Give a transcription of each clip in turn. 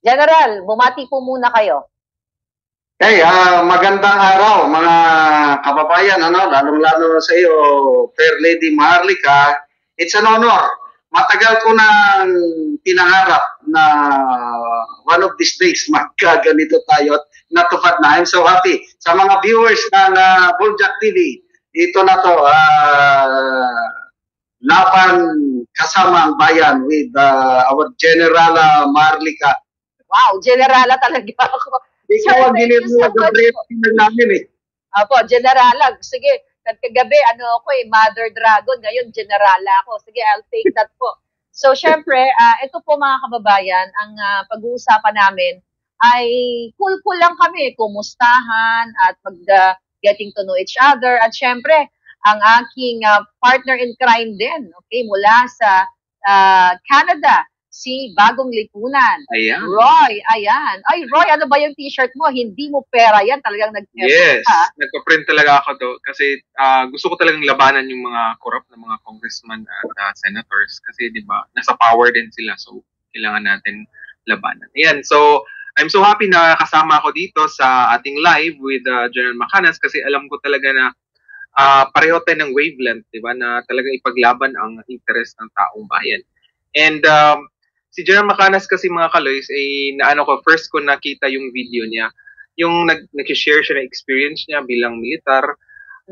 General, bumati po muna kayo. Okay, magandang araw mga kababayan, lalong-lalo sa iyo, Fair Lady Maharlika. It's an honor. Matagal ko nang pinangarap na one of these days magkaganito tayo at natupad na. I'm so happy. Sa mga viewers ng Buljak TV, ito na to, laban kasama ang bayan with our General Maharlika. Wow, Generala talaga ako. Ikaw ang ginagawa namin eh. Apo, Generala. Sige, kagabi, ako Mother Dragon. Ngayon, Generala ako. Sige, I'll take that po. So, syempre, ito po mga kababayan, ang pag-uusapan namin ay cool-cool lang kami. Kumustahan at getting to know each other. At syempre, ang aking partner in crime din, okay, mula sa Canada, si Bagong Lipunan. Ayan. Roy, ayan. Ay, Roy, ano ba yung t-shirt mo? Hindi mo pera yan. Talagang Yes, nagpa-print talaga ako to. Kasi gusto ko talagang labanan yung mga corrupt na mga congressman at senators. Kasi di ba nasa power din sila. So, kailangan natin labanan. Ayan, so I'm so happy na kasama ako dito sa ating live with General Macanas kasi alam ko talaga na pareho tayo ng wavelength, di ba, na talagang ipaglaban ang interest ng taong bayan. And si General Macanas kasi mga kaloys, first ko nakita yung video niya, yung nag-share siya ng experience niya bilang militar,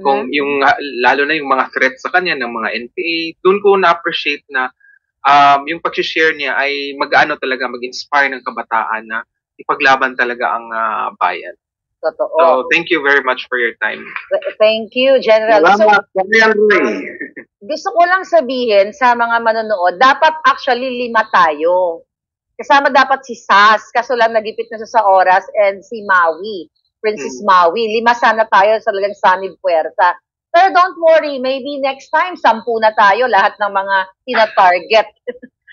kung yung lalo na yung mga threats sa kanya ng mga NPA, doon ko na-appreciate na yung pag-share niya ay mag-ano talaga, mag-inspire ng kabataan na ipaglaban talaga ang bayan. Totoo. So, thank you very much for your time. Thank you, General. Salamat, Gusto ko lang sabihin sa mga manonood, dapat actually 5 tayo. Kasama dapat si Sas, kaso lang nagipit na siya sa oras, and si Maui, Princess Maui. 5 sana tayo sa talagang sanib puwerta. Pero don't worry, maybe next time, 10 na tayo, lahat ng mga tina-target.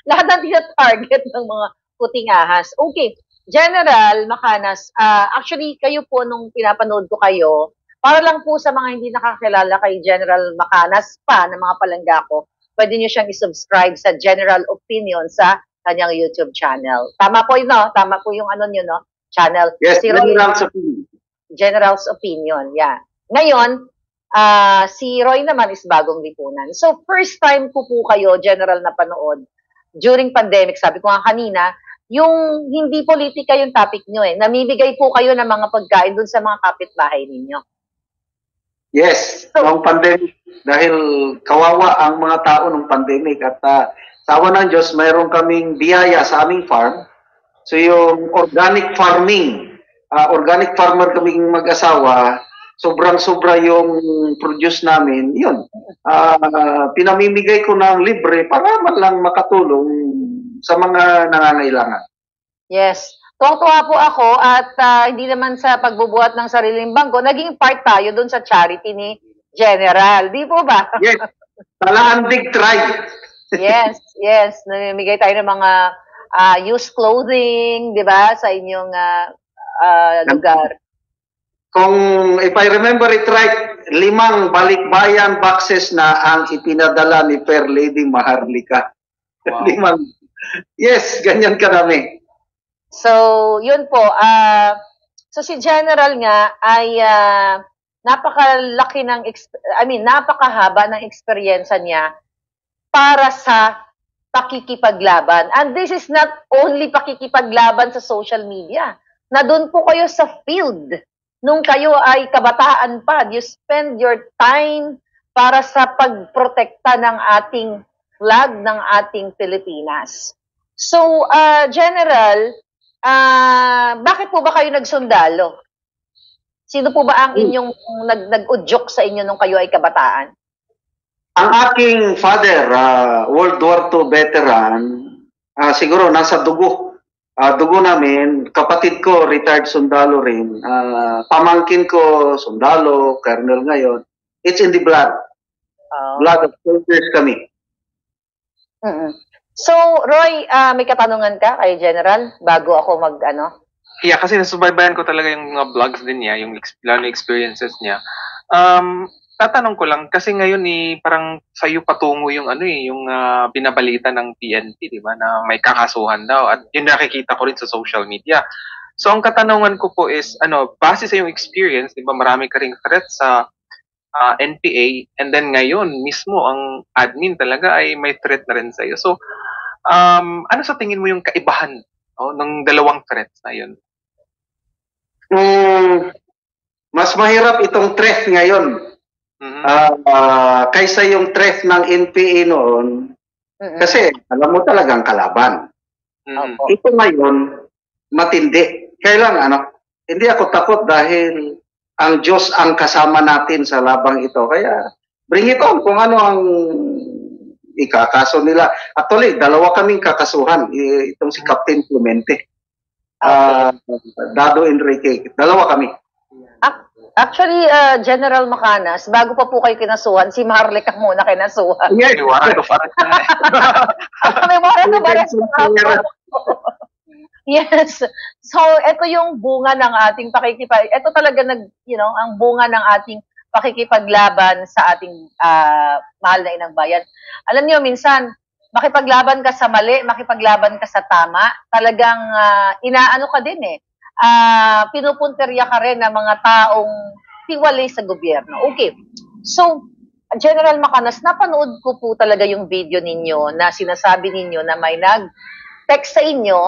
Lahat ng tina-target ng mga puting ahas. Okay. General Macanas, actually kayo po nung pinapanood ko kayo, para lang po sa mga hindi nakakilala kay General Macanas pa ng mga palangga ko, pwede nyo siyang i-subscribe sa General Opinion sa kanyang YouTube channel. Tama po yun, no? Tama po yung channel. Yes, si General's Opinion. General's Opinion, yeah. Ngayon, si Roy naman is Bagong Lipunan. So, first time po kayo, General, na panood during pandemic, sabi ko nga kanina, yung hindi politika yung topic nyo eh. Namibigay po kayo ng mga pagkain dun sa mga kapitbahay ninyo. Yes, noong pandemic. Dahil kawawa ang mga tao nung pandemic. At sa awa ng Diyos, mayroon kaming biyaya sa aming farm. So yung organic farming, organic farmer kaming mag-asawa, sobrang-sobra yung produce namin. Yun, pinamimigay ko ng libre para man lang makatulong sa mga nangangailangan. Yes. Tuwang-tuwa po ako at hindi naman sa pagbubuhat ng sariling bangko, naging part tayo dun sa charity ni General. Di po ba? Yes. Talahandig tribe. Yes, yes. Namimigay tayo ng mga used clothing, di ba, sa inyong lugar. Kung if I remember it right, 5 balikbayan boxes na ang ipinadala ni Fair Lady Maharlika. Wow. 5. Yes, ganyan karami. So, yun po. So, si General nga ay napakalaki napakahaba ng eksperyensa niya para sa pakikipaglaban. And this is not only pakikipaglaban sa social media. Na doon po kayo sa field. Nung kayo ay kabataan pa, you spend your time para sa pagprotekta ng ating flag ng ating Pilipinas. So, General, bakit po ba kayo nagsundalo? Sino po ba ang inyong nag-udyok sa inyo nung kayo ay kabataan? Ang aking father, World War II veteran, siguro nasa dugo. Dugo namin, kapatid ko, retired sundalo rin. Pamangkin ko, sundalo, colonel ngayon. It's in the blood. Blood of soldiers kami. So, Roy, may katanungan ka kay General bago ako Yeah, kasi nasubaybayan ko talaga yung mga vlogs din niya, yung experiences niya. tatanong ko lang kasi ngayon parang sa'yo patungo yung yung binabalita ng PNP, di ba, na may kakasuhan daw at yun nakikita ko rin sa social media. So ang katanungan ko po is base sa yung experience, di ba, marami ka ring threat sa NPA and then ngayon mismo ang admin talaga ay may threat na rin sa iyo. So ano sa tingin mo yung kaibahan ng dalawang threats na yun? Mas mahirap itong threat ngayon. Kaysa yung threat ng NPA noon, kasi alam mo talagang kalaban. Ito ngayon, matindi. Kailan hindi ako takot dahil ang Diyos ang kasama natin sa labang ito. Kaya bring it on kung ano ang ikakaso nila. Actually, dalawa kaming kakasuhan. Itong si Captain Clemente. Dado Enrique. Dalawa kami. Actually, General Macanas, bago pa po kayo kinasuhan, si Marlec ang muna kinasuhan. May warrant of arrest na. May warrant of arrest na. Yes. So, ito yung bunga ng ating ito talaga ang bunga ng ating pakikipaglaban sa ating mahal na inang bayan. Alam niyo, minsan, makipaglaban ka sa mali, makipaglaban ka sa tama, talagang inaano ka din pinupunterya ka rin ng mga taong tiwalay sa gobyerno. Okay. So, General Macanas, napanood ko po talaga yung video ninyo na sinasabi ninyo na may text sa inyo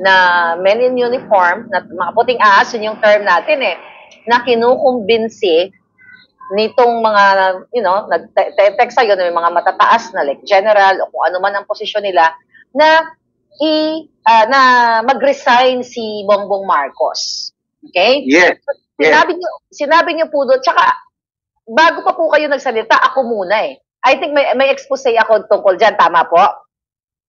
na men in uniform, na mga puting ahas, yun yung term natin na kinukumbinsi nitong mga, nag-text sa'yo na may mga matataas na like general o kung ano man ang posisyon nila, na mag-resign si Bongbong Marcos. Okay? Yes. Sinabi niyo po doon, tsaka bago pa po kayo nagsalita, ako muna I think may expose ako tungkol dyan, tama po?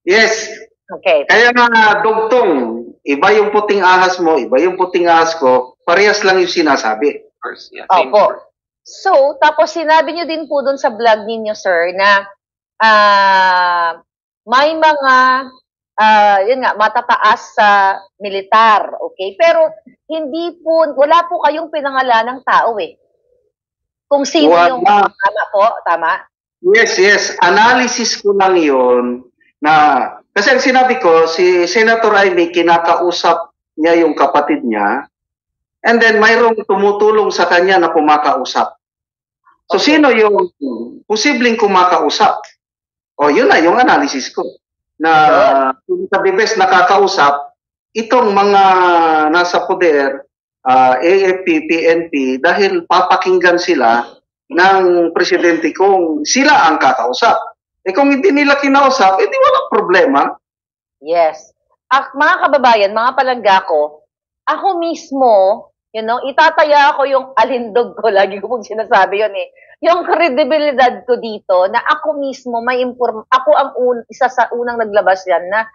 Yes. Okay. Kaya nga, dugtong, iba yung puting ahas mo, iba yung puting ahas ko, parehas lang yung sinasabi. Opo. So, tapos sinabi niyo din po doon sa vlog ninyo, sir, na may mga, yun nga, matataas sa militar, okay? Pero, wala po kayong pinangalan ng tao Kung sino yung, tama po, tama? Yes. Analysis ko lang yun na, kasi ang sinabi ko, si Senator Amy, kinakausap niya yung kapatid niya, and then mayroong tumutulong sa kanya na kumakausap. So, sino yung posibleng kumakausap? Yun na yung analysis ko. Na sa bibes nakakausap, itong mga nasa poder, AFP, PNP, dahil papakinggan sila ng presidente kung sila ang kakausap. Kung hindi nila kinausap, di walang problema. Yes. Mga kababayan, mga palangga ko, ako mismo, itataya ako yung alindog ko, lagi ko pong sinasabi yun yung kredibilidad ko dito, na ako mismo, ako ang isa sa unang naglabas yan, na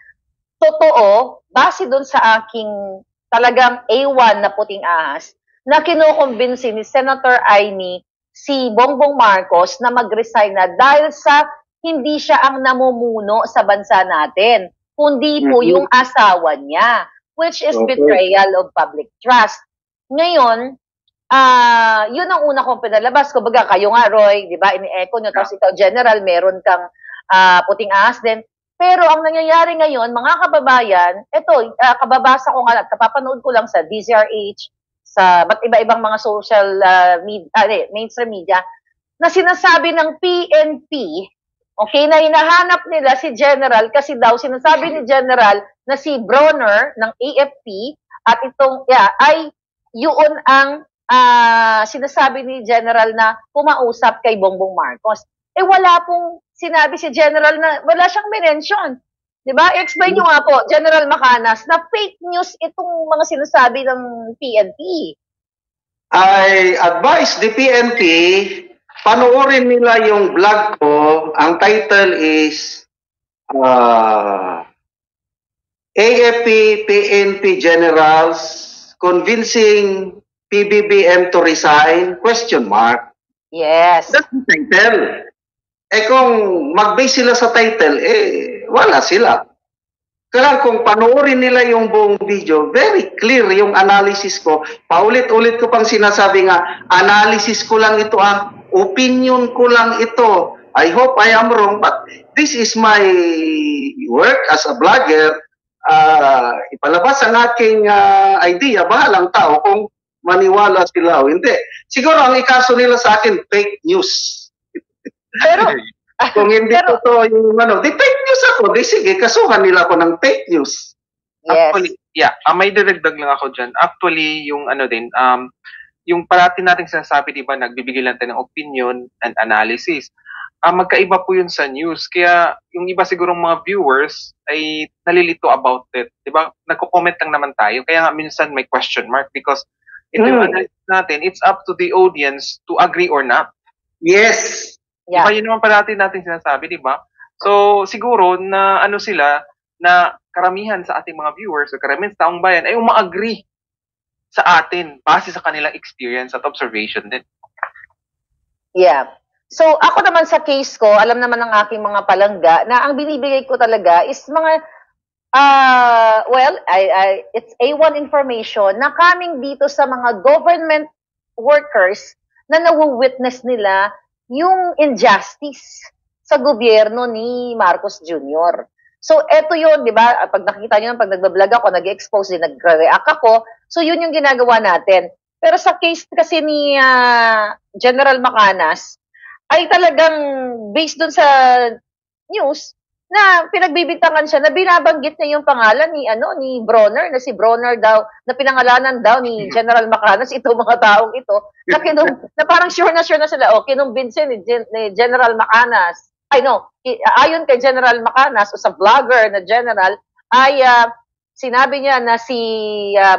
totoo, base doon sa aking talagang A1 na puting ahas, na kinukumbinsi ni Senator Amy si Bongbong Marcos na mag-resign na dahil sa hindi siya ang namumuno sa bansa natin, kundi po yung asawa niya, which is betrayal of public trust. Ngayon, yun ang una kong pinalabas. Kumbaga, kayo nga, Roy, di ba, ini-echo nyo, tapos ikaw, General, meron kang puting ahas din. Pero ang nangyayari ngayon, mga kababayan, kababasa ko nga, kapapanood ko lang sa DZRH, sa iba-ibang mga social media, mainstream media, na sinasabi ng PNP, okay, na hinahanap nila si General kasi daw sinasabi ni General na si Bronner ng AFP at itong ay yun ang sinasabi ni General na pumausap kay Bongbong Marcos. Wala pong sinabi si General na wala siyang mention. 'Di ba? Explain niyo nga po, General Macanas, na fake news itong mga sinasabi ng PNP. I advise the PNP, panoorin nila yung vlog ko. Ang title is AFP PNP Generals Convincing PBBM to Resign? ? Yes. That's the title. Kung mag-base sila sa title, wala sila. Kaya kung panoorin nila yung buong video, very clear yung analysis ko. Paulit-ulit ko pang sinasabi nga, analysis ko lang ito Opinion ko lang ito. I hope I am wrong, but this is my work as a blogger. Ipalabas ang aking idea. Bahalang tao kung maniwala sila o hindi. Siguro ang ikaso nila sa akin, fake news. Pero, Kung hindi totoo yung di fake news ako. Di sige, kasuhan nila ako ng fake news. yes. Actually, may dadagdag lang ako dyan. Actually, yung yung parati nating sinasabi, di ba, nagbibigay lang tayo ng opinion and analysis. Magkaiba po yun sa news. Kaya yung iba sigurong mga viewers ay nalilito about it. Di ba? Nagko-comment lang naman tayo. Kaya nga minsan may question mark because ito yung analysis natin, it's up to the audience to agree or not. Yes. Yeah. Diba, yun naman parati natin sinasabi, di ba? So, siguro na sila, na karamihan sa ating mga viewers o karamihan sa taong bayan ay uma-agree sa atin base sa kanilang experience at observation din. Yeah. So, ako naman sa case ko, alam naman ng aking mga palangga na ang binibigay ko talaga is mga, it's A1 information na coming dito sa mga government workers na nawu-witness nila yung injustice sa gobyerno ni Marcos Jr. So, eto yun, di ba? Pag nakikita nyo, pag nagbablog ako, nag-expose din, nagre-react ako. So, yun yung ginagawa natin. Pero sa case kasi ni General Macanas, ay talagang based dun sa news na pinagbibintangan siya na binabanggit niya yung pangalan ni Bronner, na si Bronner daw, na pinangalanan daw ni General Macanas, itong mga taong ito, na parang sure na sila, kinumbinsin ni General Macanas. Ayon kay General Macanas o sa vlogger na general, ay sinabi niya na si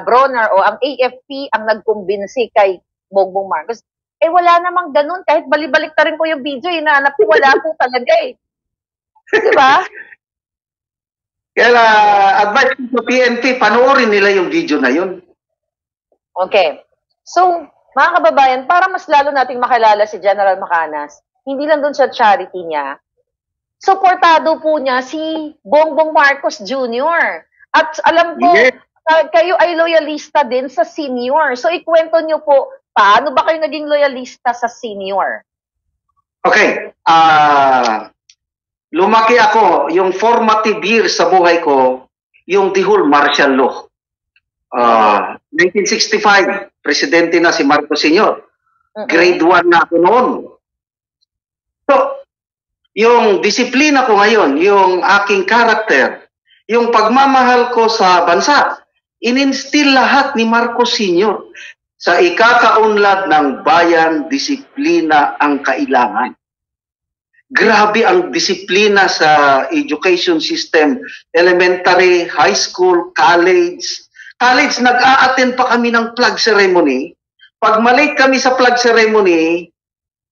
Bronner o ang AFP ang nagkumbinsi kay Bongbong Marcos. Wala namang ganun. Kahit balibalik ta rin po yung video, hinahanap ko, wala po talaga Diba? Kaya advice ko sa PNP, panoorin nila yung video na yun. Okay. So, mga kababayan, para mas lalo nating makilala si General Macanas, hindi lang dun sa charity niya, suportado po niya si Bongbong Marcos Jr. At alam ko, kayo ay loyalista din sa senior. So, ikwento niyo po, paano ba kayo naging loyalista sa senior? Okay. Lumaki ako, yung formative years sa buhay ko, yung the whole martial law. 1965, presidente na si Marcos Sr. Grade 1 na ako noon. So, yung disiplina ko ngayon, yung aking character, yung pagmamahal ko sa bansa, ininstill lahat ni Marcos Sr. Sa ikakaunlad ng bayan, disiplina ang kailangan. Grabe ang disiplina sa education system, elementary, high school, college. College, nag-a-attend pa kami ng flag ceremony. Pag malate kami sa flag ceremony,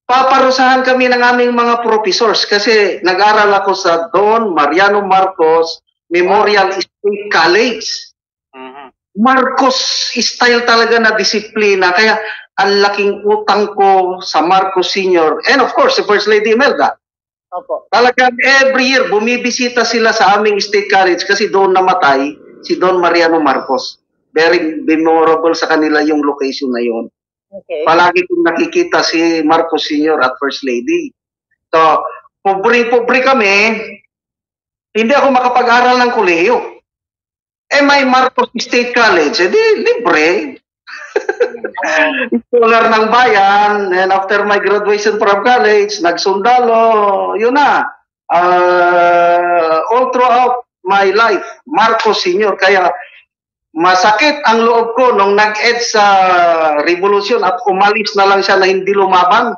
paparusahan kami ng aming mga professors kasi nag-aral ako sa Don Mariano Marcos Memorial State College. Marcos style talaga na disiplina. Kaya ang laking utang ko sa Marcos Sr. And of course, si First Lady Imelda. Opo. Talagang every year, bumibisita sila sa aming state college kasi doon namatay si Don Mariano Marcos. Very memorable sa kanila yung location na yun. Okay. Palagi kong nakikita si Marcos Sr. at First Lady. So, pobre kami, hindi ako makapag-aral ng kolehiyo. May Marcos State College, di libre. Scholar ng bayan, and after my graduation from college, nagsundalo, yun na. All throughout my life, Marcos Sr. Kaya masakit ang loob ko nung nag-ed sa revolusyon at umalis na lang siya na hindi lumaban.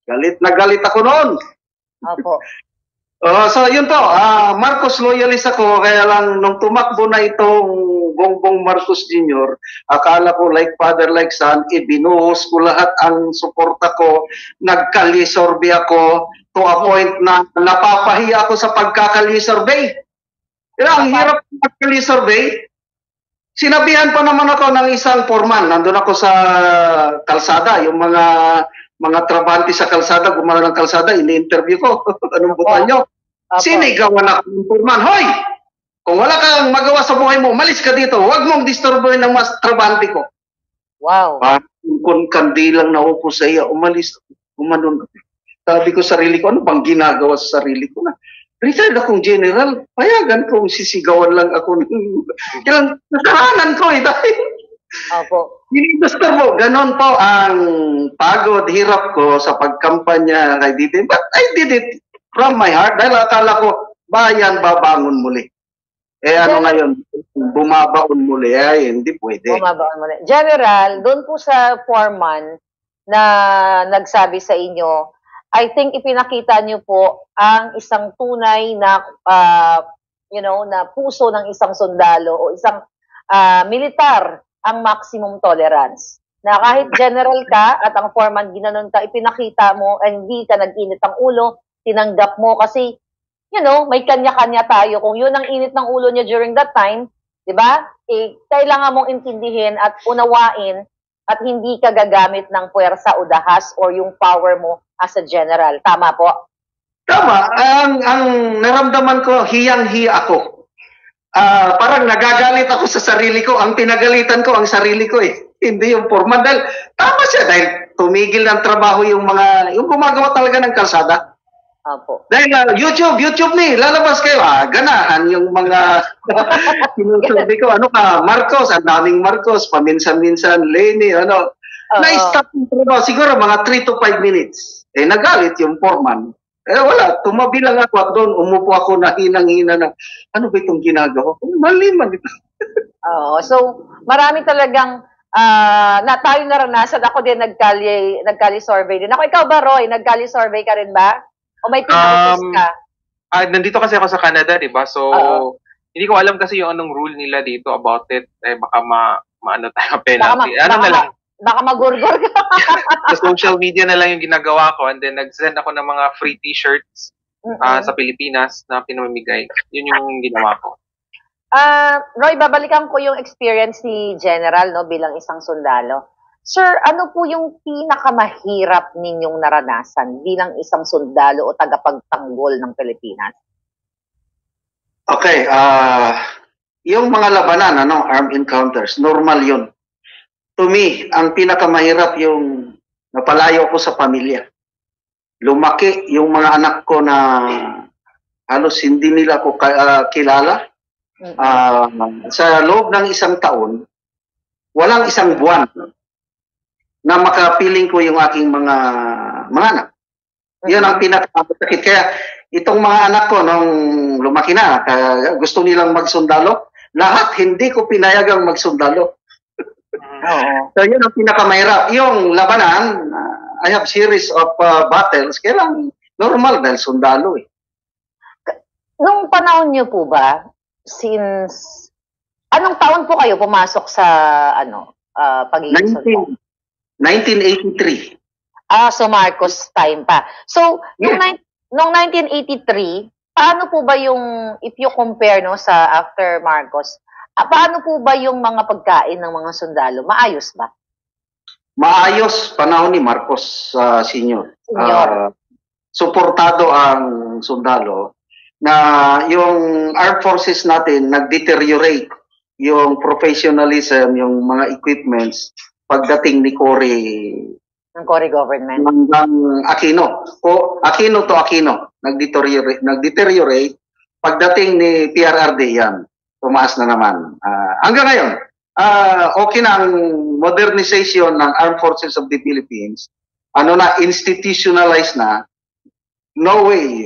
Galit na galit ako noon. Opo. So yun po, Marcos loyalist ako, kaya lang nung tumakbo na itong Bongbong Marcos Jr., akala ko like father, like son, ibinuhos ko lahat ang suporta ko, nagkali-survey ako to a point na napapahiya ako sa pagkakali-survey. Kaya ang hirap magkali-survey. Sinabihan pa naman ako ng isang foreman, nandun ako sa kalsada, yung mga trabante sa kalsada, gumana ng kalsada, ini-interview ko. Anong butan nyo? Sinigawan ako ng foreman. Hoy! Kung wala kang magawa sa buhay mo, malis ka dito. Huwag mong disturbuhin ng mas trabante ko. Wow. Kung kandilang naupo sa iya, umalis. Umanon. Sabi ko sarili ko, ano bang ginagawa sa sarili ko na? Retired akong general, payagan kong sisigawan lang ako. Kailang kasalanan ko dahil Opo. gusto mo, ganon po ang pagod, hirap ko sa pagkampanya kay Didi. But I did it from my heart dahil akala ko, bayan babangon muli. Ano ngayon, bumabaon muli. Ay, hindi pwede. Bumabaon muli. General, doon po sa foreman na nagsabi sa inyo, I think ipinakita niyo po ang isang tunay na, na puso ng isang sundalo o isang militar ang maximum tolerance. Na kahit general ka at ang foreman ginanon ka, ipinakita mo, hindi ka nag-init ang ulo, tinanggap mo kasi may kanya-kanya tayo. Kung yun ang init ng ulo niya during that time, di ba? Kailangan mong intindihin at unawain at hindi ka gagamit ng puwersa o dahas or yung power mo as a general. Tama po? Tama. Ang naramdaman ko, hiyang-hiya ako. Parang nagagalit ako sa sarili ko. Ang pinagalitan ko, ang sarili ko Hindi yung foreman. Dahil tama siya dahil tumigil ng trabaho yung gumagawa talaga ng kalsada. Opo. Dahil YouTube ni, lalabas kayo. Ganahan yung mga sinusabi ko. Marcos, ang daming Marcos, paminsan-minsan, Lenny, na-stop yung trabaho. Siguro mga 3 to 5 minutes. Nagalit yung foreman. Wala, tumabi lang ako at doon, umupo ako na hinang-hina na, ano ba itong ginagawa ko? Maliman ito. So, marami talagang na tayo naranasan. Ako din nagkali survey din. Ako, ikaw ba, Roy? Nagkali survey ka rin ba? O may pinag-post ka? Nandito kasi ako sa Canada, di ba? So, hindi ko alam kasi yung anong rule nila dito about it. Baka maano tayo penalty. Baka magurgur ka. Sa social media na lang yung ginagawa ko and then nag-send ako ng mga free t-shirts sa Pilipinas na pinamimigay. Yun yung ginawa ko. Roy, babalikan ko yung experience ni General bilang isang sundalo. Sir, ano po yung pinakamahirap ninyong naranasan bilang isang sundalo o tagapagtanggol ng Pilipinas? Okay, yung mga labanan, armed encounters, normal yun. To me, ang pinakamahirap yung napalayo ko sa pamilya. Lumaki yung mga anak ko na halos hindi nila ako kilala. Sa loob ng isang taon, walang isang buwan na makapiling ko yung aking mga anak. Yun ang pinakamasakit. Kaya itong mga anak ko nung lumaki na, gusto nilang magsundalo, lahat hindi ko pinayagang magsundalo. So yun ang pinakamahirap. Yung labanan, I have series of battles, kailang normal dahil sundalo Nung panahon niyo po ba, since, anong taon po kayo pumasok sa pagiging sundalo? 1983. So Marcos time pa. So, nung 1983, paano po ba yung, if you compare sa after Marcos, paano po ba yung mga pagkain ng mga sundalo? Maayos ba? Maayos, panahon ni Marcos Senior. Suportado ang sundalo na yung armed forces natin nag-deteriorate yung professionalism, yung mga equipments pagdating ni Cory ng Cory government ng Aquino to Aquino nag-deteriorate pagdating ni PRRD yan tumaas na naman hanggang ngayon okay na ang modernization ng Armed Forces of the Philippines institutionalized na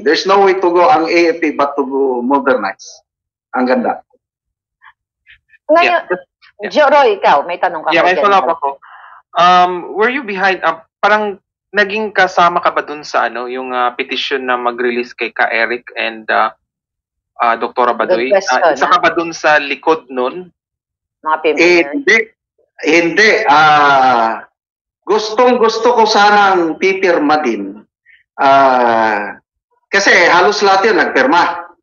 there's no way to go ang AFP but to go modernize ang ganda ngayon. Roy, ikaw, may tanong ka. May follow-up ako. Were you behind, parang naging kasama ka ba dun sa yung petition na mag-release kay Ka Eric and Dr. Badoy? Isa ka ba dun sa likod nun? Mga pioneer? Hindi. Gustong-gusto ko sanang pipirma din. Kasi halos lahat yun nagpirma.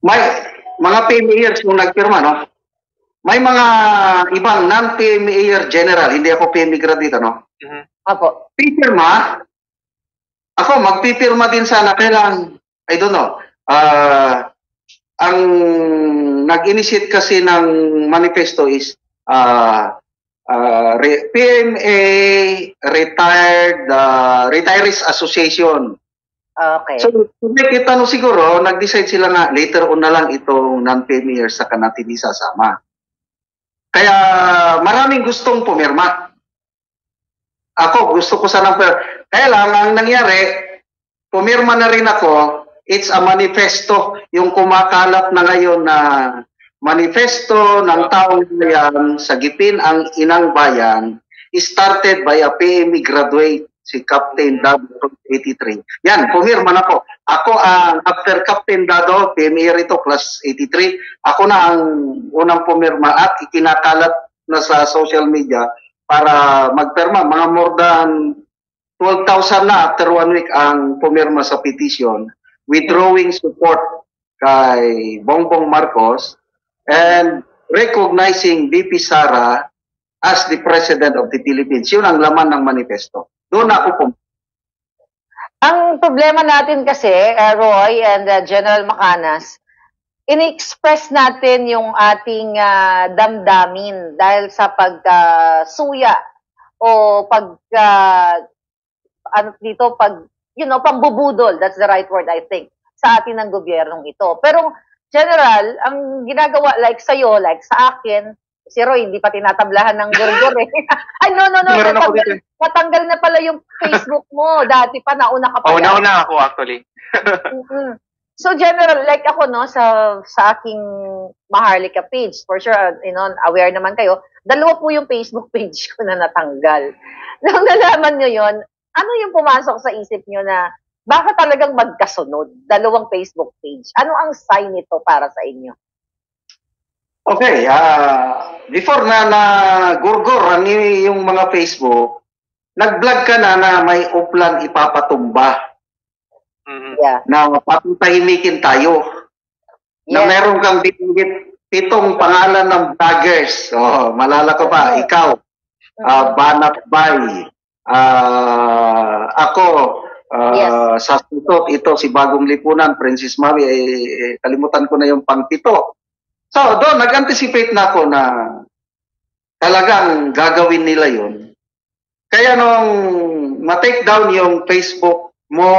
May mga PMAers yung nagpirma, May mga ibang non-PMAer general, hindi ako PMA graduate, Apo. Pipirma, ako magpipirma din sana, kailang, I don't know, ang nag-initiate kasi ng manifesto is PMA Retirees Association. Okay. So, kung nakita no siguro, nag-decide sila nga later on na lang itong non-PMAers sa natin isasama. Kaya maraming gustong pumirma. Ako, gusto ko sanang kaya lang, ang nangyari, pumirma na rin ako, it's a manifesto, yung kumakalat na ngayon na manifesto ng taong bayan sa Gipin ang Inang Bayan, started by a PME graduate, si Captain Dado 83. Yan, pumirma na ako. Ako ang after Captain Dado, PME rito, class 83, ako na ang unang pumirma at ikinakalat na sa social media para magpirma. Mga more than 12,000 na after 1 week ang pumirma sa petition, withdrawing support kay Bongbong Marcos and recognizing VP Sara as the President of the Philippines. Yun ang laman ng manifesto. Doon ako Ang problema natin kasi, Roy and General Macanas, in-express natin yung ating damdamin dahil sa pagsuya o pambubudol, that's the right word I think, sa atin ng gobyernong ito. Pero General, ang ginagawa like sa'yo, like sa akin, si Roy, hindi pa tinatablahan ng gurgur eh. Ay, no. Natanggal na pala yung Facebook mo. Dati pa, nauna ka pa. Nauna ako actually. So, General, like ako, no, sa aking Maharlika page, for sure, aware naman kayo, 2 po yung Facebook page ko na natanggal. Nung nalaman nyo yon, ano yung pumasok sa isip nyo na bakit talagang magkasunod? 2 Facebook page. Ano ang sign nito para sa inyo? Okay, before na gurgur yung mga Facebook, nag-vlog ka na may uplan ipapatumba. Yeah. Na patutahimikin tayo. Yes. Na meron kang binigit 7 pangalan ng vloggers. Oh, malala ko pa, ikaw, Banat Bay, ako, yes. Sa sutot, ito si Bagong Lipunan, Princess Mavi, kalimutan ko na yung pang-7. So, doon, nag-anticipate na ako na talagang gagawin nila yun. Kaya nung ma-take down yung Facebook mo,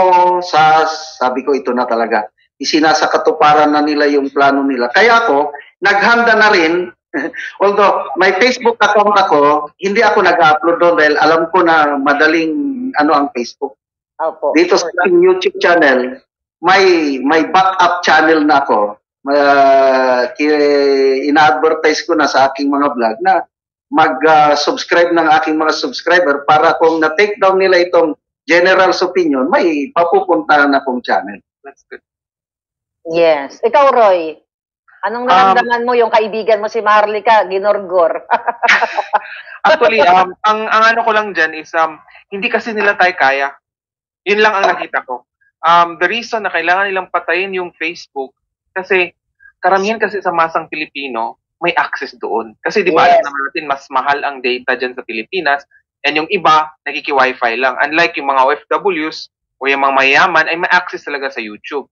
sabi ko ito na talaga. Isinasakatuparan na nila yung plano nila. Kaya ako, naghanda na rin, although may Facebook account ako, hindi ako nag-upload doon dahil alam ko na madaling ang Facebook. Opo. Dito sa YouTube channel, may backup channel na ako. Ina-advertise ko na sa aking mga vlog na mag-subscribe ng aking mga subscriber para kung na-take down nila itong General's Opinion, may papupuntahan na akong channel. That's good. Yes. Ikaw, Roy, anong naramdaman mo yung kaibigan mo si Maharlika, ginorgor? Actually, ang ano ko lang dyan is, hindi kasi nila tayo kaya. Yun lang ang nakita ko. The reason na kailangan nilang patayin yung Facebook, kasi karamihan kasi sa masang Pilipino, may access doon. Kasi di ba, alam naman natin, mas mahal ang data dyan sa Pilipinas, and yung iba, nagkiki-wifi lang. Unlike yung mga OFWs o yung mga mayaman, ay may access talaga sa YouTube.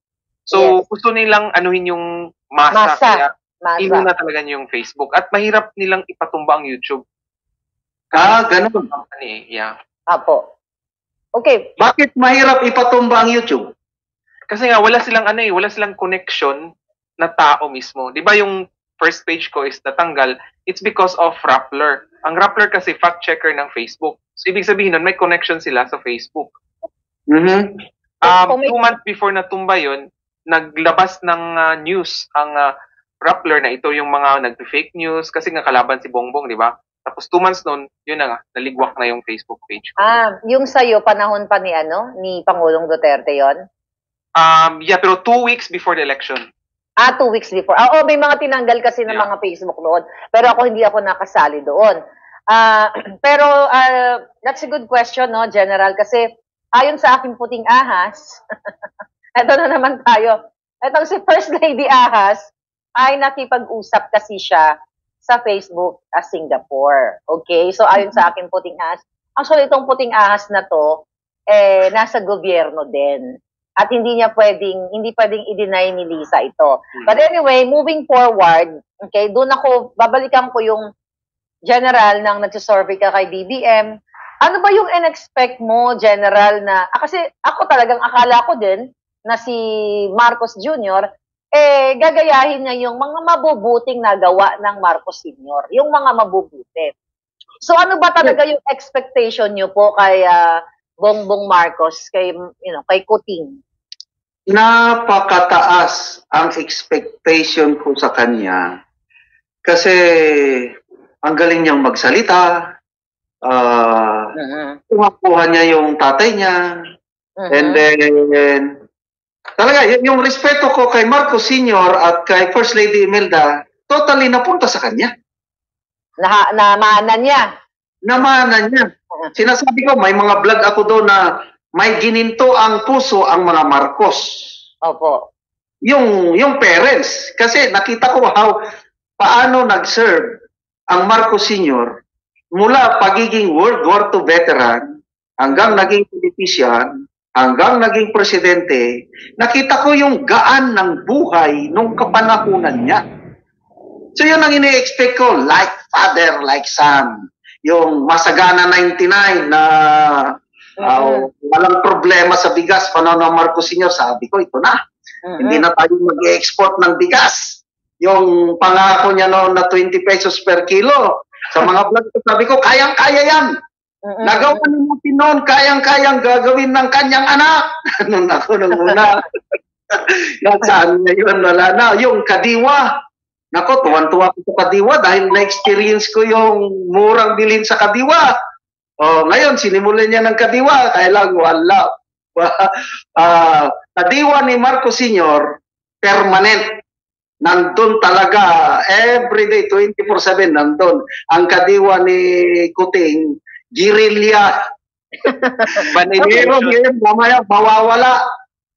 So, gusto nilang anuhin yung masa. Kaya inuna talaga yung Facebook. At mahirap nilang ipatumba ang YouTube. Ganun. Yeah. Apo. Okay. Bakit mahirap ipatumba ang YouTube? Kasi nga, wala silang connection na tao mismo. Di ba yung first page ko is natanggal? It's because of Rappler. Ang Rappler kasi fact-checker ng Facebook. So, ibig sabihin nun, may connection sila sa Facebook. 2 months before natumba yun, naglabas ng news ang Rappler na ito yung mga nag-fake news kasi nga kalaban si Bongbong, di ba? Tapos 2 months nun, yun na nga, naligwak na yung Facebook page ko. Yung sa'yo, panahon pa ni Pangulong Duterte yon? Yeah, pero 2 weeks before the election. 2 weeks before. May mga tinanggal kasi ng mga Facebook noon. Pero hindi ako nakasali doon. Pero that's a good question, no, General? Kasi ayon sa aking puting ahas, eto na naman tayo. Etong si First Lady Ahas ay nakipag-usap kasi siya sa Facebook sa Singapore. Okay? So ayon sa aking puting ahas, actually itong puting ahas na to, nasa gobyerno din. At hindi pwedeng i-deny ni Lisa ito. But anyway, moving forward, okay, babalikan ko yung General, nang nagsusurvey ka kay BBM, ano ba yung in-expect mo, General, na, kasi ako talagang akala ko din na si Marcos Jr., gagayahin niya yung mga mabubuting nagawa ng Marcos Sr., yung mga mabubuti. So ano ba talaga yung expectation niyo po kay Bongbong Marcos, kay Kuting? Napakataas ang expectation ko sa kanya kasi ang galing niyang magsalita, kuha niya yung tatay niya, and then talaga yung respeto ko kay Marcos Sr. at kay First Lady Imelda totally napunta sa kanya. Namanan niya. Namanan niya. Sinasabi ko, may mga vlog ako doon na may gininto ang puso ang mga Marcos. Opo. Yung parents. Kasi nakita ko paano nag-serve ang Marcos Sr. mula pagiging World War II veteran hanggang naging politician, hanggang naging presidente. Nakita ko yung gaan ng buhay nung kapanahunan niya. So yun ang ini-expect ko, like father, like son. Yung Masagana 99 na walang problema sa bigas, panahon ng Marcos Sr., sabi ko, ito na. Hindi na tayo mag-export ng bigas. Yung pangako niya noon na 20 pesos per kilo. Sa mga vlog, sabi ko, kayang-kaya yan. Nagawa natin noon, kayang-kayang gagawin ng kanyang anak. Nung una. Saan na yun, wala na. Yung kadiwa. Nako, tuwan-tuwa ko sa kadiwa dahil na-experience ko yung murang bilhin sa kadiwa. Ngayon, sinimulan niya ng kadiwa. Kaya lang, wala. Kadiwa ni Marcos Sr., permanent. Nandun talaga, everyday, 24/7, nandun. Ang kadiwa ni Kuting, girilya. Pero mamaya, mawawala.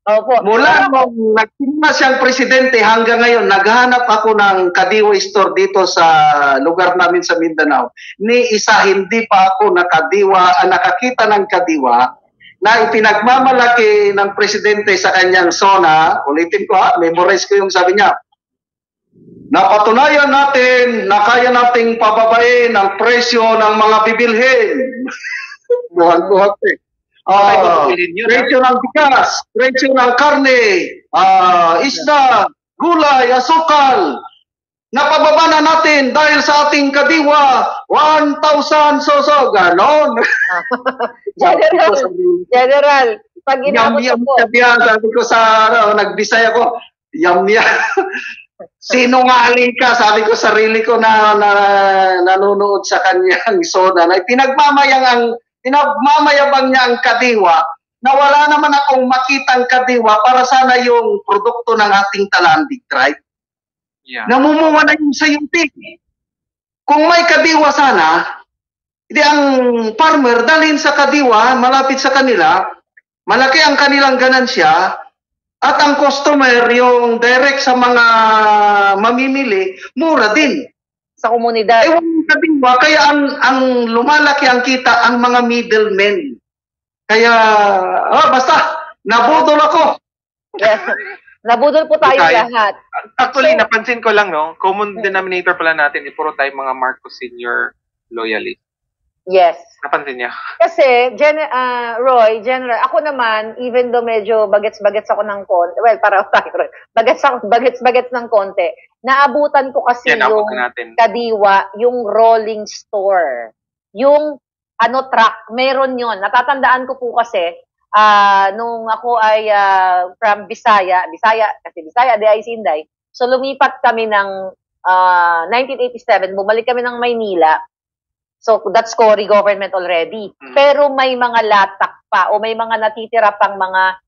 Opo. Mula nung nagsimula siyang presidente hanggang ngayon, naghanap ako ng kadiwa store dito sa lugar namin sa Mindanao. Ni isa hindi pa ako nakakita ng kadiwa na ipinagmamalaki ng presidente sa kanyang zona. Ulitin ko memorize ko yung sabi niya. Napatunayan natin na kaya nating pababain ang presyo ng mga bibilhin. Buwan-buwan presyo ng bigas, presyo ng karne, isda, gulay, asukal. Napababa na natin dahil sa ating kadiwa, 1,000 soso, ganon. General, pag inabot ko. Sabi ko sa, nagbisaya ko, yam-yam. Sinungaling ka, sabi ko sarili ko na nanonood sa kanyang soda. Na pinagmamayabang niya ang kadiwa na wala naman akong makitang kadiwa para sana yung produkto ng ating Talandig tribe. Yeah. Namumuha na yung sayutik. Kung may kadiwa sana, hindi ang farmer dalhin sa kadiwa, malapit sa kanila, malaki ang kanilang ganansya, at ang customer, yung direct sa mga mamimili, mura din. Sa komunidad. Ewan kadiwa, kaya ang lumalaki ang kita ang mga middlemen. Kaya, basta, nabudol ako. Yes. Nabudol po tayo lahat. Actually, napansin ko lang, no, common denominator pala natin, puro tayo mga Marcos Sr. loyalist. Yes. Napansin niya. Kasi, Roy, General, ako naman, even though medyo bagets-bagets ako ng konti, well, para tayo, bagets-bagets ng konti, naabutan ko kasi yung kadiwa, yung rolling store. Yung, truck, meron yon. Natatandaan ko po kasi, nung ako ay from Bisaya, kasi Bisaya, di ay Sinday, so lumipat kami ng 1987, bumalik kami ng Maynila. So, that's Cory government already. Pero may mga latak pa o may mga natitira pang mga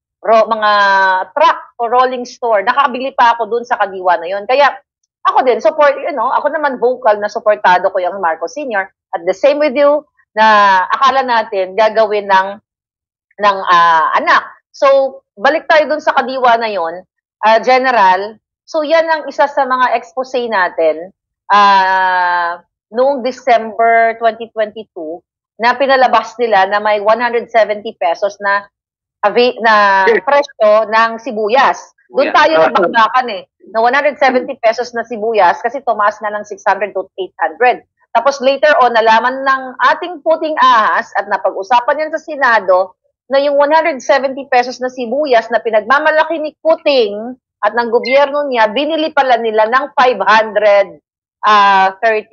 truck o rolling store. Nakabili pa ako dun sa kadiwa na yon. Kaya, ako din, ako naman vocal na supportado ko yung Marcos Sr. At the same with you, na akala natin gagawin ng anak. So, balik tayo dun sa kadiwa na yon, General. So, yan ang isa sa mga expose natin. Noong December 2022, na pinalabas nila na may 170 pesos na presyo ng sibuyas. Doon tayo nabagdakan na 170 pesos na sibuyas kasi tumaas na ng 600 to 800. Tapos later on, nalaman ng ating puting ahas at napag-usapan yan sa Senado na yung 170 pesos na sibuyas na pinagmamalaki ni Kuting at ng gobyerno niya, binili pala nila ng 530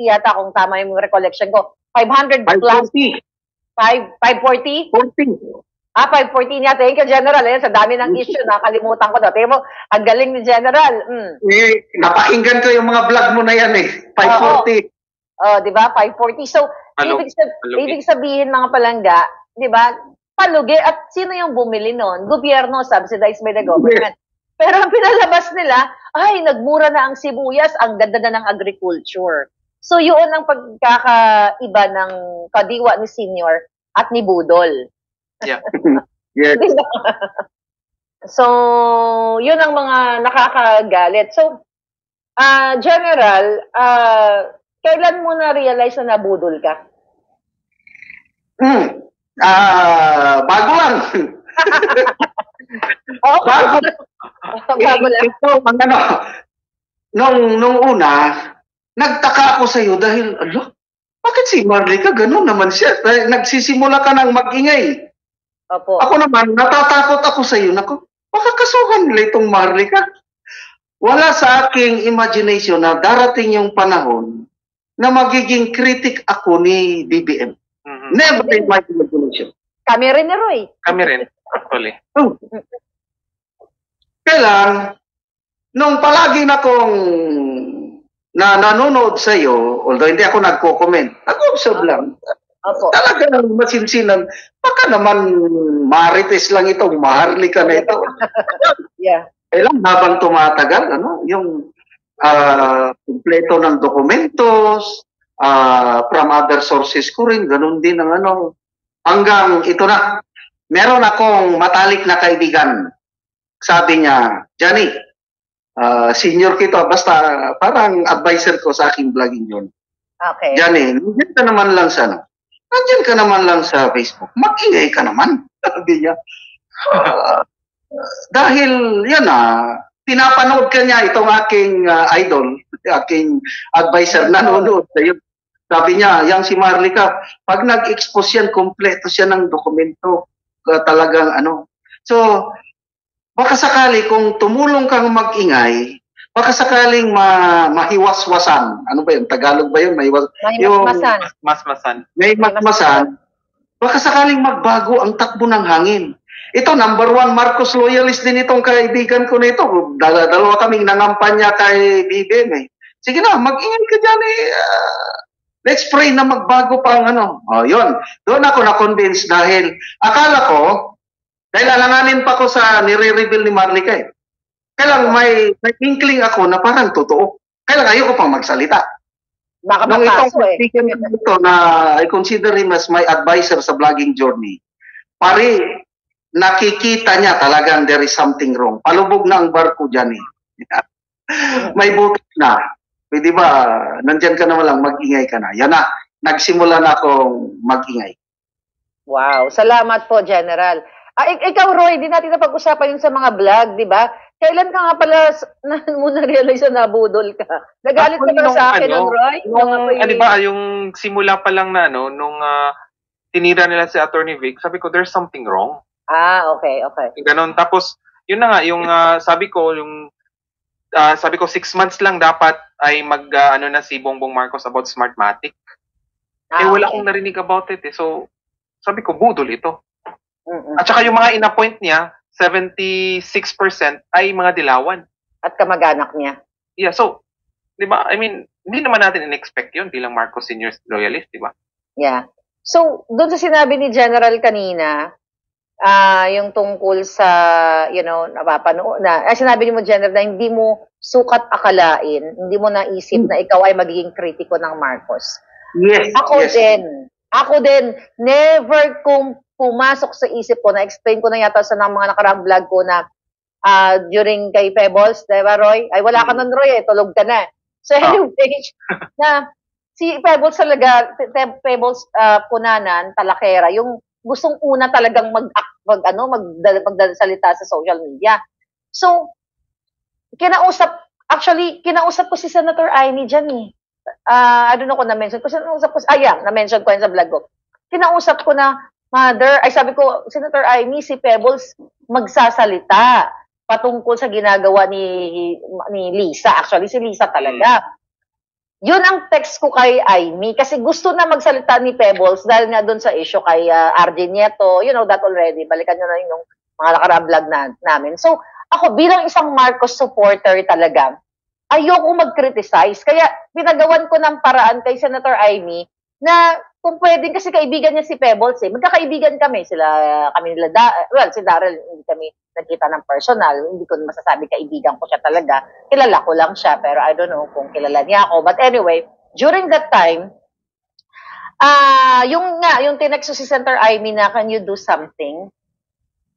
yata kung tama yung recollection ko. 500 plus 540? 40. 540 niya. Thank you, General. Ayan, sa dami ng issue, nakalimutan ko na. Tingnan mo, ang galing ni General. Napakinggan ko yung mga vlog mo na yan eh. 540. Di ba? 540. So, ibig sabihin mga palangga, di ba? Palugi. At sino yung bumili nun? Gobyerno, subsidized by the government. Pero ang pinalabas nila, ay, nagmura na ang sibuyas, ang ganda na ng agriculture. So, yun ang pagkakaiba ng kadiwa ni Senior at ni Budol. Yeah. Yes. So, yun ang mga nakakagalit. So, General, kailan mo na-realize na nabudol ka? Bago lang. Bago lang. Nung una, nagtaka ako sa iyo dahil, bakit si Marlica ganun naman siya? Nagsisimula ka ng mag-ingay. Opo. Ako naman, natatakot ako sa iyo. Naku, baka kasuhan nila itong Marlica. Wala sa aking imagination na darating yung panahon na magiging critic ako ni BBM. Never in my imagination. Kami rin ni Roy. Kami rin, actually. Kailan, nung palagi na kong nanonood sa iyo, although hindi ako nagko-comment, nag-observe lang. Opo. Talagang masinsinan, baka naman marites lang itong Maharlika na ito. Yeah. Kailan habang tumatagal, yung kumpleto ng dokumentos, from other sources ko rin, ganun din ang hanggang ito na, meron akong matalik na kaibigan. Sabi niya, Johnny, senior kita, basta parang advisor ko sa aking vlogging yun. Okay. Johnny, nandiyan ka naman lang sa nandiyan ka naman lang sa Facebook. Mag-ingay ka naman. Sabi niya. Dahil yan pinapanood ka niya itong aking idol, aking advisor, nanonood sa iyo. Sabi niya, yang si Marlica, pag nag-expose yan, kompleto siya ng dokumento. Talagang So, baka sakali kung tumulong kang mag-ingay, baka sakaling mahiwaswasan. Ano ba yun? Tagalog ba yun? Masmasan. May masmasan. Baka sakaling magbago ang takbo ng hangin. Ito, number 1 Marcos loyalist din itong kaibigan ko na ito. Dalawa kaming nangampanya kay BBM eh. Sige na, mag-ingay ka dyan eh. Let's pray na magbago pa ang yun. Doon ako na-convince dahil akala ko, dahil alanganin pa ko sa nire-reveal ni Marlica eh. Kailang may inkling ako na parang totoo. Kailang ayoko pang magsalita. Baka nung makaso itong ito na I consider him as my advisor sa vlogging journey, pare, nakikita niya talagang there is something wrong. Palubog na ang barko dyan eh. May butas na. Pwede ba, nandyan ka naman lang, mag-ingay ka na. Yan na, nagsimula na akong mag-ingay. Wow, salamat po, General. Ikaw, Roy, di natin napag-usapan yun sa mga vlog, di ba? Kailan ka nga pala mo na-realize na nabudol ka? Nagalit ka ba sa akin, Roy? Di ba, yung simula pa lang na, nung tinira nila si Attorney Vic, sabi ko, there's something wrong. Okay. Ganon. Tapos, yun na nga, yung sabi ko, 6 months lang dapat ay na si Bongbong Marcos about Smartmatic. Wala akong narinig about it eh. So, sabi ko, budol ito. At saka yung mga in-appoint niya, 76% ay mga dilawan. At kamag-anak niya. Yeah, so, di ba, I mean, hindi naman natin in-expect yun bilang Marcos Senior loyalist, di ba? Yeah. So, doon sa sinabi ni General kanina, yung tungkol sa, napapanood na, sinabi ni mo, General, na hindi mo sukat akalain, hindi mo naisip na ikaw ay magiging kritiko ng Marcos. Yes. Ako din, never kung pumasok sa isip ko, na-explain ko na yata sa mga nakarang vlog ko na during kay Pebbles, diba, Roy? Ay, wala ka nun, Roy, tulog ka na. So, anyway, na si Pebbles talaga, Pebbles Punanan, Talakera, yung gustong una talagang magsalita sa social media. So, kinausap ko si Senator Amy dyan eh. I don't know kung na-mention ko. Na-mention ko yun sa vlog ko. Kinausap ko na, Mother, sabi ko, Senator Amy, si Pebbles magsasalita patungkol sa ginagawa ni Lisa. Actually, si Lisa talaga. Yun ang text ko kay Amy kasi gusto na magsalita ni Pebbles dahil nga doon sa issue kay RJ Nieto. You know that already. Balikan nyo na yung mga nakaraang vlog namin. So, ako bilang isang Marcos supporter talaga, ayoko mag-criticize. Kaya pinagawan ko ng paraan kay Senator Amy na kung pwedeng kasi kaibigan niya si Pebbles eh. Magkakaibigan kami. Si Darrell, hindi kami nagkita ng personal. Hindi ko masasabi kaibigan ko siya talaga. Kilala ko lang siya, pero I don't know kung kilala niya ako. But anyway, during that time, yung tinext si Senator Amy na, can you do something?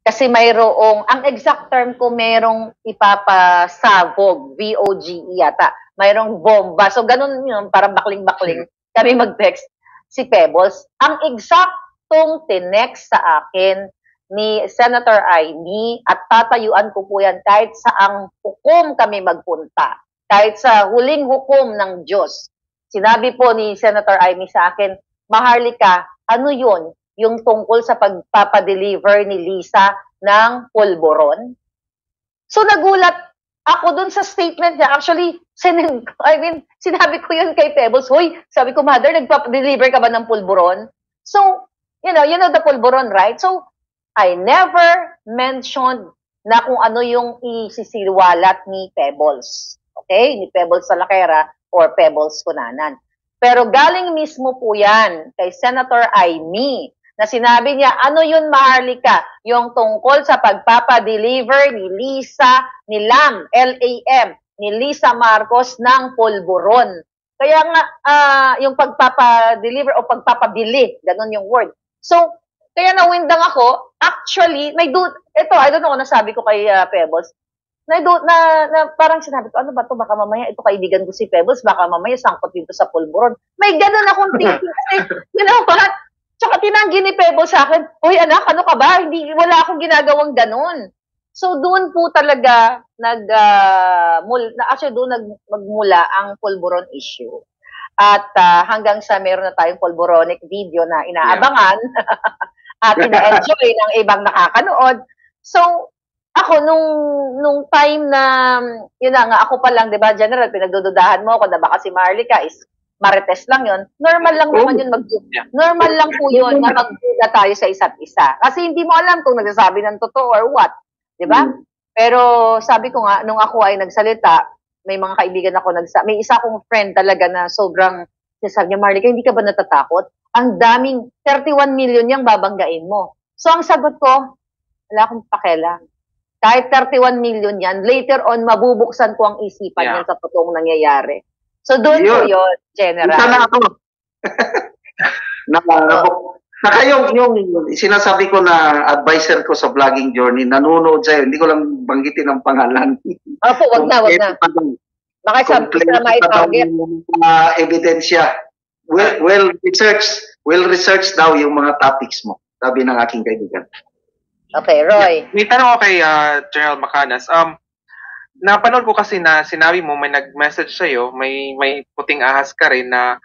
Kasi ang exact term ko, merong ipapasabog, VOGE yata. Mayroong bomba. So, ganun yun, parang bakling-bakling kami mag-text si Pebbles. Ang exactong tinext sa akin ni Senator Amy at tatayuan ko po yan kahit saang hukom kami magpunta. Kahit sa huling hukom ng Diyos. Sinabi po ni Senator Amy sa akin, Maharlika, ano yun? Yung tungkol sa pagpapadeliver ni Lisa ng pulburon. So nagulat ako dun sa statement niya. Actually, sinabi ko yun kay Pebbles, hoy, sabi ko, Mother, nagpa-deliver ka ba ng pulburon? So, you know the pulburon, right? So, I never mentioned na kung ano yung isisiwalat ni Pebbles. Okay? Ni Pebbles Salakera or Pebbles Cunanan. Pero galing mismo po yan kay Senator Amy na sinabi niya, ano yun, Maharlika? Yung tungkol sa pagpapadeliver ni Lisa, ni Lam, L-A-M, ni Lisa Marcos ng pulburon. Kaya nga, yung pagpapadeliver o pagpapabili, ganun yung word. So, kaya nawindang ako, actually, I don't know kung nasabi ko kay Pebbles, na parang sinabi ko, ano ba to? Baka mamaya, ito kaibigan ko si Pebbles, baka mamaya sangkot dito sa pulburon. May ganun akong thinking kasi, you know what? Tsaka tinanggi ni Pebbles sa akin, hoy anak, ano ka ba? Wala akong ginagawang ganun. So doon po talaga magmula ang pulburon issue. At hanggang sa meron na tayong pulburonic video na inaabangan at ina-enjoy ng ibang nakakanood. So ako nung time na yun na nga ako pa lang, 'di ba, General, pinagdududahan mo ako na baka si Maharlika is marites lang yun. Normal lang naman yun normal lang po yun na magduda tayo sa isa't isa. Kasi hindi mo alam kung nagsasabi ng totoo or what. Diba? Pero sabi ko nga, nung ako ay nagsalita, may mga kaibigan ako, may isa kong friend talaga na sobrang, sabi niya, Maharlika, hindi ka ba natatakot? Ang daming, 31 million yung babanggain mo. So ang sagot ko, wala akong pakialam. Kahit 31 million yan, later on, mabubuksan ko ang isipan yan sa totoong nangyayari. So, doon po yun, General. Isa na ako. Saka yung sinasabi ko na advisor ko sa vlogging journey, nanonood sa'yo, hindi ko lang banggitin ang pangalan. Opo, wag na. Baka sa mai-target. Ebidensya. Well research daw yung mga topics mo, sabi ng aking kaibigan. Okay, Roy. May tanong ko kay General Macanas. Napanood ko kasi na sinabi mo, may nag-message sa'yo, may puting ahas ka rin na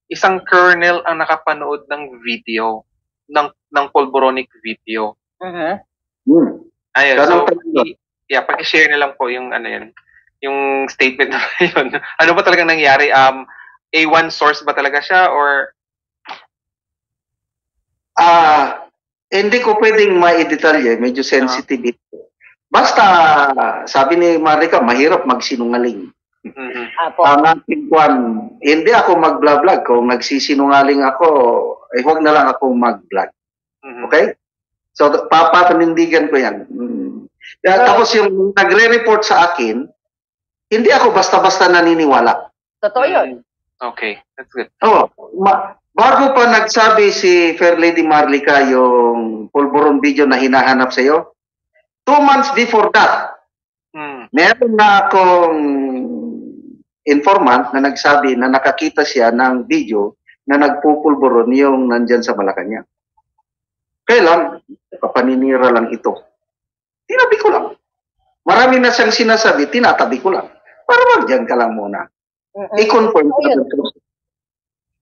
isang colonel ang nakapanood ng video, ng pulburonic video. Ayun, so, paki-share na lang po yung yung statement na yun. Ano ba talagang nangyari? A1 source ba talaga siya or? Hindi ko pwedeng ma-detalye, medyo sensitive ito. Basta, sabi ni Maharlika, mahirap magsinungaling. Ang aking kwan, hindi ako mag-vlog. Kung nagsisinungaling ako, huwag na lang ako mag-vlog. Okay? So, papanindigan ko yan. Tapos yung nagre-report sa akin, hindi ako basta-basta naniniwala. Totoo yun. Okay, that's good. Bago pa nagsabi si Fair Lady Maharlika yung pulburon video na hinahanap sa'yo, 2 months before that, meron na akong informant na nagsabi na nakakita siya ng video na nagpupulburon yung nandyan sa Malacanang. Kailan? Papaninira lang ito. Tinabi ko lang. Marami na siyang sinasabi, tinatabi ko lang. Para wag dyan ka lang muna. I-confirm ko.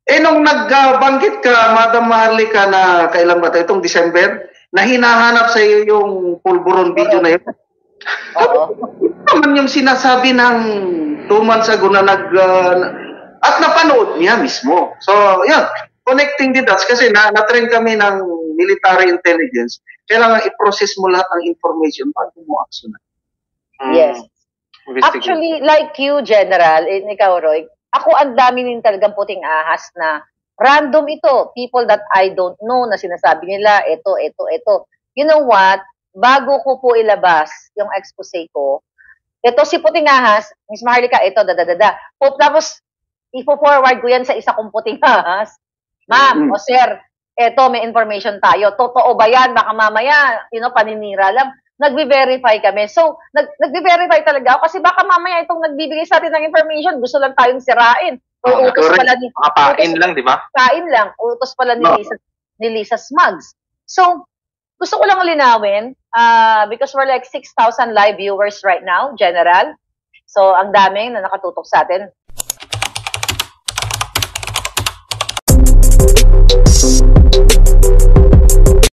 Nung nagbanggit ka, Madam Maharlika, na kailan ba ito? Itong December, na hinahanap sa iyo yung pulburon video na yun. Oo. Naman yung sinasabi ng 2 months ago na at napanood niya mismo. So, yan. Connecting the dots kasi na-train kami ng military intelligence. Kailangan i-process mo lahat ng information bago mo action. Yes. Actually, like you, General, ikaw, Roy, ako ang dami din talagang puting ahas na random ito. People that I don't know na sinasabi nila, ito. You know what? Bago ko po ilabas yung expose ko, ito si puting ahas, Miss Maharlika, ito, Tapos, ipo-forward ko yan sa isa kong puting ahas. Ma'am, o sir, eto, may information tayo. Totoo ba yan? Baka mamaya, paninira lang. Nagbe-verify kami. So, nagbe-verify talaga ako kasi baka mamaya itong nagbibigay sa atin ng information, gusto lang tayong sirain. O utos pala ni... Kapain lang, di ba? Kain lang. Utos pala ni Lisa Smugs. So, gusto ko lang linawin, because we're like 6,000 live viewers right now, General. So, ang daming na nakatutok sa atin.